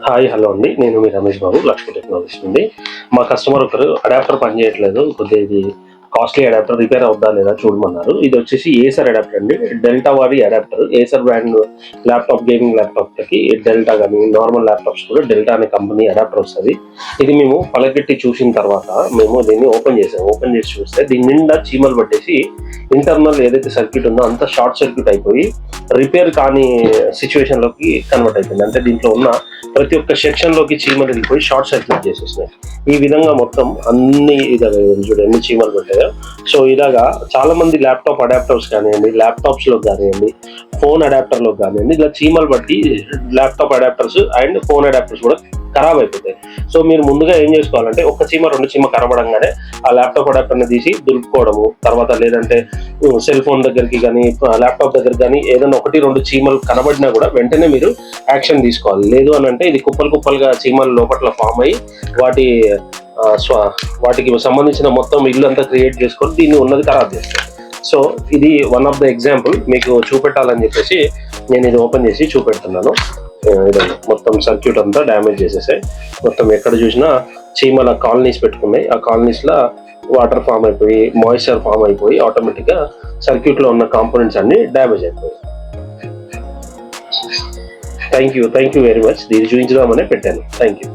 Hi hello అండి, నేను మీ Ramesh Babu, Lakshmi technologies నుండి. మా కస్టమర్ ఒకరు అడాప్టర్ పనిచేయట్లేదు, కొద్దిగా ఇది కాస్ట్లీ అడాప్టర్, రిపేర్ అవుద్దా లేదా చూడమన్నారు. ఇది వచ్చేసి ఏసర్ అడాప్టర్ అండి, డెల్టా వాడి adapter. Acer brand laptop, gaming ల్యాప్టాప్కి డెల్టా కానీ నార్మల్ ల్యాప్టాప్స్ కూడా డెల్టా అనే కంపెనీ అడాప్టర్ వస్తుంది. ఇది మేము పలగట్టి చూసిన తర్వాత మేము దీన్ని ఓపెన్ చేసాము. ఓపెన్ చేసి చూస్తే దీని నిండా చీమలు పట్టేసి ఇంటర్నల్ ఏదైతే సర్క్యూట్ ఉందో అంతా షార్ట్ సర్క్యూట్ అయిపోయి రిపేర్ కాని సిచ్యువేషన్ లోకి కన్వర్ట్ అయిపోయింది. అంటే దీంట్లో ఉన్న ప్రతి ఒక్క సెక్షన్ లోకి చీమలు వెళ్ళిపోయి షార్ట్ సర్క్యూట్ చేసేసినాయి. ఈ విధంగా మొత్తం అన్ని చూడండి ఎన్ని చీమలు పెట్టాయో. సో ఇలాగా చాలా మంది ల్యాప్టాప్ అడాప్టర్స్ కానివ్వండి, ల్యాప్టాప్స్ లో కానివ్వండి, ఫోన్ అడాప్టర్ లో కానివ్వండి, ఇలా చీమలు బట్టి laptop adapters and phone adapters కూడా ఖరాబ్ అయిపోతాయి. సో మీరు ముందుగా ఏం చేసుకోవాలంటే, ఒక చీమ రెండు చీమ కనబడంగానే ఆ ల్యాప్టాప్ అడాప్టర్ని తీసి దులుపుకోవడము, తర్వాత లేదంటే సెల్ ఫోన్ దగ్గరికి కానీ ల్యాప్టాప్ దగ్గర కానీ ఏదైనా ఒకటి రెండు చీమలు కనబడినా కూడా వెంటనే మీరు యాక్షన్ తీసుకోవాలి. లేదు అని అంటే ఇది కుప్పలు కుప్పలుగా చీమలు లోపల ఫామ్ అయ్యి వాటికి సంబంధించిన మొత్తం ఇల్లు అంతా క్రియేట్ చేసుకొని దీన్ని ఉన్నది ఖరాబ్ చేస్తారు. సో ఇది వన్ ఆఫ్ ద ఎగ్జాంపుల్ మీకు చూపెట్టాలని చెప్పేసి నేను ఇది ఓపెన్ చేసి చూపెడుతున్నాను. ఇదండి మొత్తం సర్క్యూట్ అంతా డ్యామేజ్ చేసేసాయి. మొత్తం ఎక్కడ చూసినా చీమల కాలనీస్ పెట్టుకున్నాయి. ఆ కాలనీస్ లో వాటర్ ఫామ్ అయిపోయి మాయిశ్చర్ ఫామ్ అయిపోయి ఆటోమేటిక్ గా సర్క్యూట్ లో ఉన్న కాంపోనెంట్స్ అన్ని డ్యామేజ్ అయిపోయాయి. Thank you very much. దీన్ని చూపించదామనే పెట్టాను. Thank you.